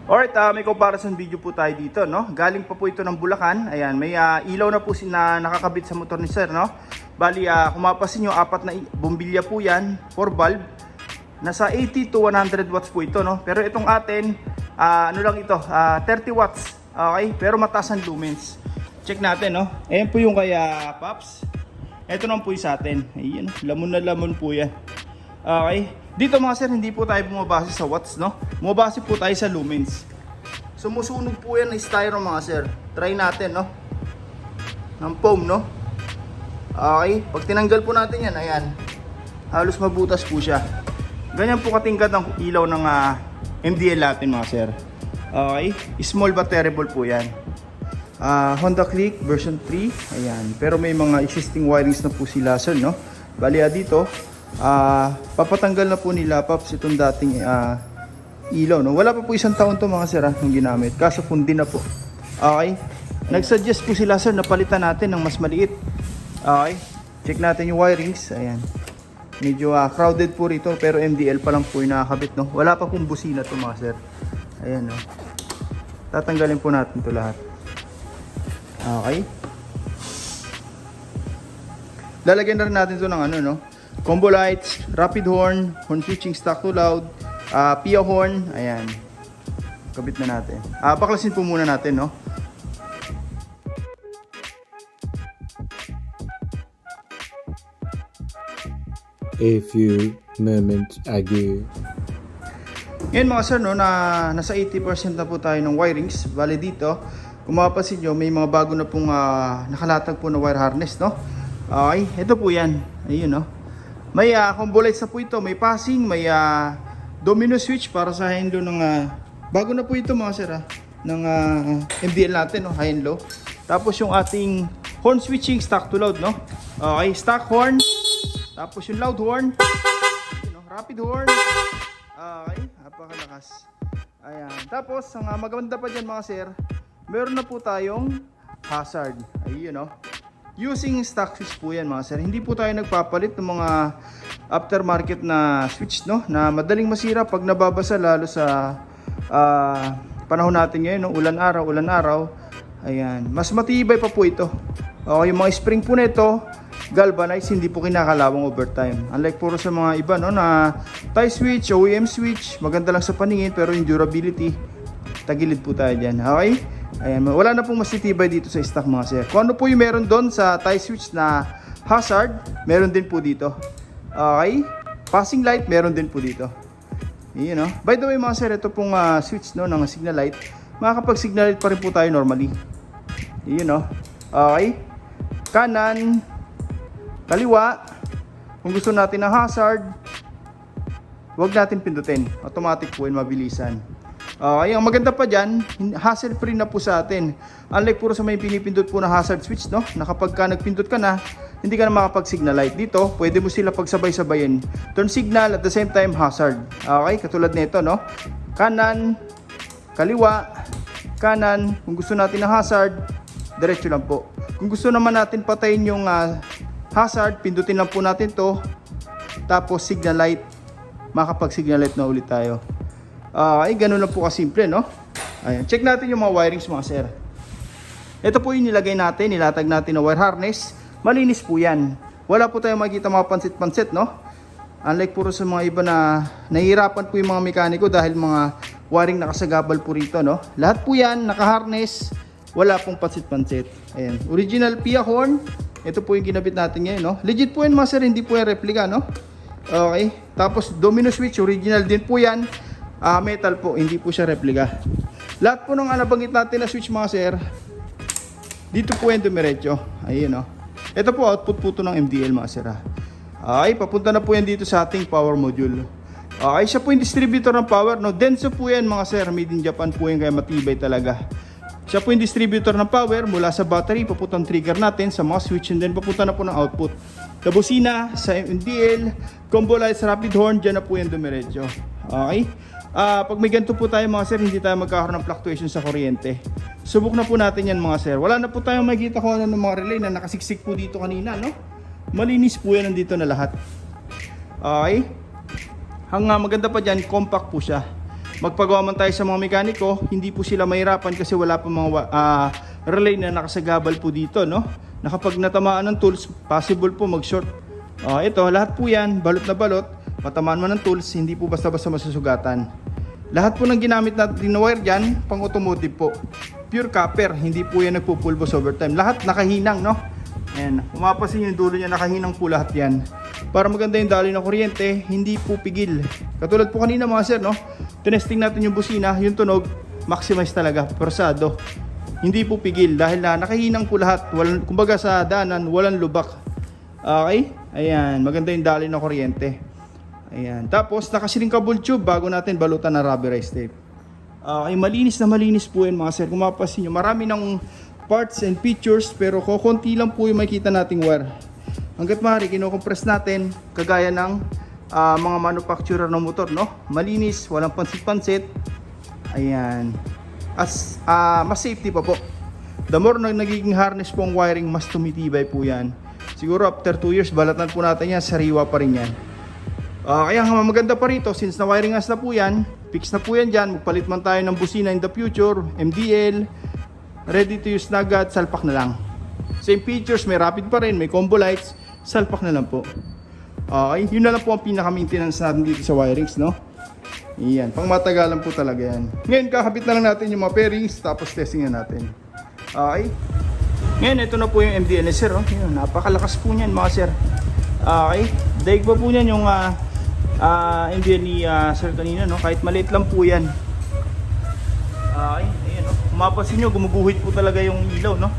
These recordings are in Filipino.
Alright, may comparison video po tayo dito, no? Galing pa po ito ng Bulacan. Ayan, may ilaw na po na nakakabit sa motor ni sir, no? Bali, kung mapapansin nyo, apat na bombilya po yan, 4 valve. Nasa 80 to 100 watts po ito, no? Pero itong atin, ano lang ito, 30 watts. Okay? Pero mataas ang lumens. Check natin, no? Ayan po yung kay Pops. Ito naman po yung sa atin. Ayan, lamon na lamon po yan. Okay? Dito mga sir, hindi po tayo bumabase sa watts, no? Bumabase po tayo sa lumens. Sumusunog po yan ng styro mga sir. Try natin, no? Ng foam, no? Okay, pag tinanggal po natin yan, ayan, halos mabutas po siya. Ganyan po katingkad ang ilaw ng MDL natin mga sir. Okay, small but terrible po yan. Honda Click version 3. Ayan, pero may mga existing wirings na po sila sir, no? Bali dito, papatanggal na po nila Pops itong dating ilaw, no? Wala pa po isang taon to mga sir nung ginamit, kaso fundi na po. Okay, nagsuggest po sila sir na palitan natin ng mas maliit. Okay, check natin yung wirings. Ayan, medyo crowded po rito, pero MDL pa lang po yung nakakabit, no? Wala pa pong busina to mga sir. Ayan, no? Tatanggalin po natin to lahat. Okay, lalagyan na rin natin to ng ano, no? Combo lights, rapid horn, horn switching stock to loud, PIA horn. Ayan, kabit na natin. Baklasin po muna natin, no? A few moments ago. Ngayon mga sir, no, nasa 80% na po tayo ng wirings. Bali dito, kung mapapansin nyo, may mga bago na pong nakalatag po na wire harness, no? Okay, ito po yan. Ayun, no? May combo lights na po ito, may passing, may domino switch para sa high and low ng bago na po ito mga sir, ng MDL natin, no? High and low. Tapos yung ating horn switching stock to loud, no? Okay, stock horn. Tapos yung loud horn, you know, rapid horn. Okay, napakalakas. Ayan. Tapos ang maganda pa dyan mga sir, meron na po tayong hazard. Ayun, no? Using stock switch po yan mga sir. Hindi po tayo nagpapalit ng mga aftermarket na switch, no? Na madaling masira pag nababasa, lalo sa panahon natin ngayon, no? Ulan araw. Ayan. Mas matibay pa po ito. Okay, yung mga spring po nito, galvanized, hindi po kinakalawang overtime. Unlike puro sa mga iba, no, na tie switch, OEM switch, maganda lang sa paningin pero yung durability, tagilid po tayo dyan. Okay? Ayan, wala na pong masitibay dito sa stock mga sir. Kung ano po yung meron doon sa tie switch na hazard, meron din po dito. Okay? Passing light, meron din po dito. Yun, no? By the way mga sir, ito pong switch, no, ng signal light, makakapag-signal light pa rin po tayo normally. Yun, no? Okay? Kanan, kaliwa. Kung gusto natin ng hazard, huwag natin pindutin. Automatic po yun, mabilisan. Okay, ang maganda pa dyan, hassle free na po sa atin. Unlike puro sa may pinipindot po na hazard switch, no? Na kapag ka nagpindot ka na, hindi ka na makapag-signal light. Dito, pwede mo sila pagsabay-sabayin. Turn signal at the same time hazard. Okay, katulad nito, no? Kanan, kaliwa, kanan. Kung gusto natin ng hazard, diretso lang po. Kung gusto naman natin patayin yung hazard, pindutin lang po natin to. Tapos signal light, makapag-signal light na ulit tayo. Ay, ganun lang po kasimple, no? Ayan, check natin yung mga wirings mga sir. Ito po yung nilagay natin, nilatag natin na wire harness. Malinis po yan. Wala po tayong makikita mga pansit-pansit, no? Unlike puro sa mga iba na nahihirapan po yung mga mekaniko dahil mga wiring nakasagabal po rito, no? Lahat po yan, naka-harness, wala pong pansit-pansit. Ayan, original PIA horn. Ito po yung ginabit natin ngayon, no? Legit po yan mga sir, hindi po yan replica, no? Okay, tapos domino switch, original din po yan. Metal po, hindi po siya replica. Lahat po ng nabanggit natin na switch mga sir, dito po yan dumiretso. Ayun, no? Ito po output po ito ng MDL mga sir. Ay, papunta na po yan dito sa ating power module. Ay, siya po yung distributor ng power, no? Denso po yan mga sir, made in Japan po yan, kaya matibay talaga. Siya po yung distributor ng power mula sa battery, papuntang trigger natin sa mga switch, and then papunta na po ng output. Sa busina, sa MDL, combo lights, rapid horn, dyan na po yan dumiretso. Okay? Pag may ganito po tayo mga sir, hindi tayo magkakaroon ng fluctuation sa kuryente. Subok na po natin yan mga sir. Wala na po tayong makikita kung ano ng mga relay na nakasiksik po dito kanina, no? Malinis po yan, nandito na lahat. Okay? Ang maganda pa dyan, compact po siya. magpagawa man tayo sa mga mekaniko, hindi po sila mahirapan kasi wala pa mga relay na nakasagabal po dito, no? Na kapag natamaan ng tools, possible po mag-short. Ito, lahat po yan, balot na balot, matamaan man ng tools, hindi po basta-basta masusugatan. Lahat po ng ginamit natin na wire dyan, pang automotive po. Pure copper, hindi po yan nagpupulbos over time. Lahat nakahinang, no? Ayan, umapasin yung dulo niya, nakahinang po lahat yan. Para maganda yung daloy ng kuryente, hindi po pigil. Katulad po kanina mga sir, no? Tinesting natin yung busina, yung tunog, maximize talaga, persado. Hindi po pigil dahil na nakahinang po lahat. Kumbaga sa daanan, walang lubak. Okay? Ayan, maganda yung daloy ng kuryente. Ayan. Tapos, nakasilinkable tube bago natin balutan na rubberized tape. Okay, malinis na malinis po yan mga sir. Kung mapapansin nyo, marami ng parts and features pero konti lang po yung makikita nating wire. Hanggat maaari, kinokompress natin kagaya ng mga manufacturer ng motor, no? Malinis, walang pansit-pansit. Ayan. Mas safety pa po. The more na nagiging harness po ang wiring, mas tumitibay po yan. Siguro after 2 years, balatan po natin yan, sariwa pa rin yan. Kaya maganda pa rito, since na wiring as na po yan, fix na po yan dyan, magpalit man tayo ng busina in the future, MDL, ready to use na agad, salpak na lang. Same features, may rapid pa rin, may combo lights, salpak na lang po. Okay, yun na lang po ang pinaka-maintenance natin dito sa wirings, no? Yan, pang matagalan po talaga yan. Ngayon, kakabit na lang natin yung mga pairings, tapos testing na natin. Okay? Ngayon, ito na po yung MDL sir, oh. Yun, napakalakas po niyan mga sir. Okay, daig pa po niyan yung MDL ni sir kanina, no? Kahit maliit lang po yan. Okay, ayan, no? Kung mapapansin nyo, gumuguhit po talaga yung ilaw, no?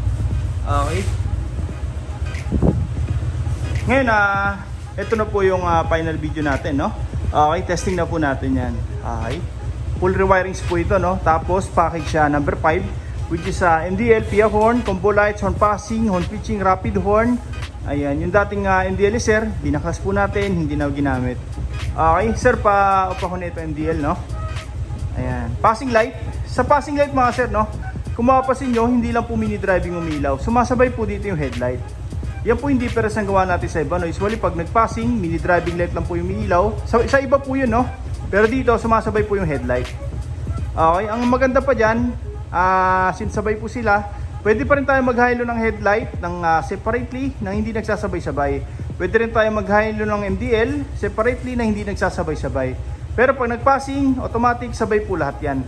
Okay. Ngayon, ito na po yung final video natin, no? Okay, testing na po natin yan. Okay. Full rewirings po ito, no? Tapos, package siya number 5, which is MDL, PIA horn, combo lights, horn passing, horn pitching, rapid horn. Ayan, yung dating MDL sir, binaklas po natin, hindi na ginamit. Okay, sir, pa-upa ko na ito MDL, no? Ayan, passing light. Sa passing light mga sir, no? Kung mapapansin nyo, hindi lang po mini driving umilaw. Sumasabay po dito yung headlight. Yan po yung difference ang gawa natin sa iba, no? Usually pag nag-passing, mini driving light lang po yung umiilaw. Sa iba po yun, no? Pero dito, sumasabay po yung headlight. Okay, ang maganda pa dyan, since sabay po sila, pwede pa rin tayo mag-hilo ng headlight ng separately na hindi nagsasabay-sabay. Pwede rin tayo mag-hilo ng MDL separately na hindi nagsasabay-sabay. Pero pag nag-passing, automatic sabay po lahat yan.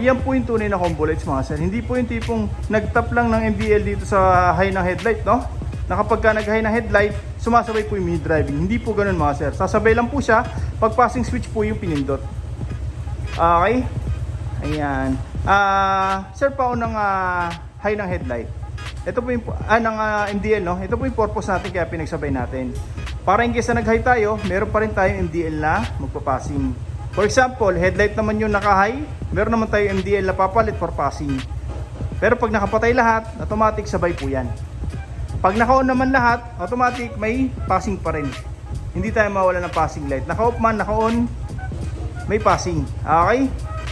Yan po yung tunay na combo lights mga sir. Hindi po yung tipong nag-tap lang ng MDL dito sa high ng headlight, no? Na kapag ka nag-high ng headlight, sumasabay po yung mini driving. Hindi po ganun mga sir. Sasabay lang po siya pag passing switch po yung pinindot. Okay? Ayan. Sir, paunang high ng headlight. Ito po yung ng MDL, no? Ito po yung purpose natin kaya pinagsabay natin. Para in case na nag-high tayo, meron pa rin tayong MDL na magpa-passing. For example, headlight naman yung naka-high, meron naman tayong MDL na papalit for passing. Pero pag nakapatay lahat, automatic sabay po yan. Pag naka-on naman lahat, automatic may passing pa rin. Hindi tayo mawala ng passing light. Naka-off man, naka-on, may passing. Okay?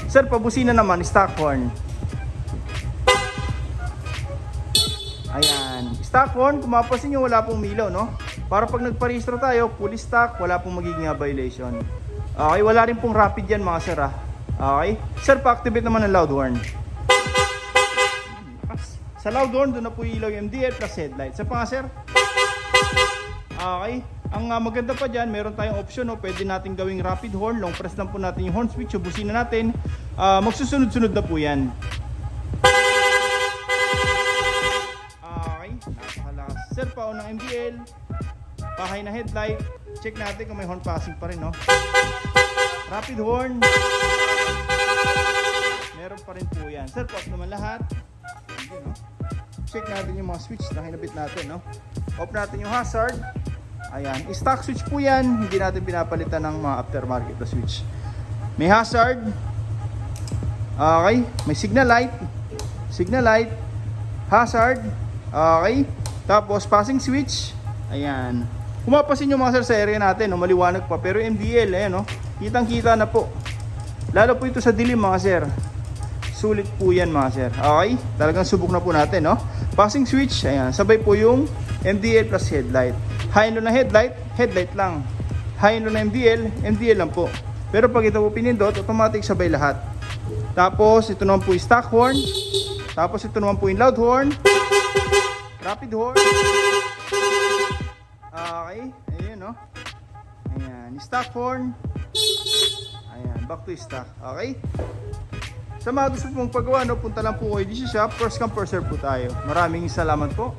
Sir, pabusina naman, stock horn. Ayan. Stock horn, kung mapapansin nyo, wala pong milaw, no? Para pag nagparehistro tayo, fully stock, wala pong magiging violation. Okay, wala rin pong rapid yan mga sir, Okay? Sir, pa-activate naman ng loud horn. Sa loud horn, doon na po ilaw yung MDL plus headlight. Sa pa nga sir? Okay? Ang maganda pa dyan, meron tayong option, no? Pwede natin gawing rapid horn. Long press lang po natin yung horn switch, yung busina natin. Magsusunod-sunod na po yan. Okay, napakalakas. Sir, paon ng MDL, pahay na headlight. Check natin kung may horn passing pa rin, no? Rapid horn, meron pa rin po yan. Sir, off naman lahat. Hindi, no? Check natin yung mga switch na kinabit natin, no? Off natin yung hazard. Ayan, stock switch po yan. Hindi natin pinapalitan ng mga aftermarket na switch. May hazard. Okay, may signal light, hazard. Okay, tapos passing switch. Ayan. Kung mapapansin nyo mga sir sa area natin, no, maliwanag pa. Pero MDL, ayan, no, kitang-kita na po. Lalo po ito sa dilim mga sir. Sulit po yan mga sir. Okay, talagang subok na po natin, no. Passing switch, ayan, sabay po yung MDL plus headlight. High-low na headlight lang. High-low na MDL lang po. Pero pag ito po pinindot, automatic sabay lahat. Tapos ito naman po yung stock horn. Tapos ito naman po yung loud horn. Rapid horn. Okay, ayun no. Ayan, stock horn. Ayan, back to stock. Okay? Sa mga gusto pong paggawa, no, punta lang po kayo dito sa shop. First come, first serve po tayo. Maraming salamat po.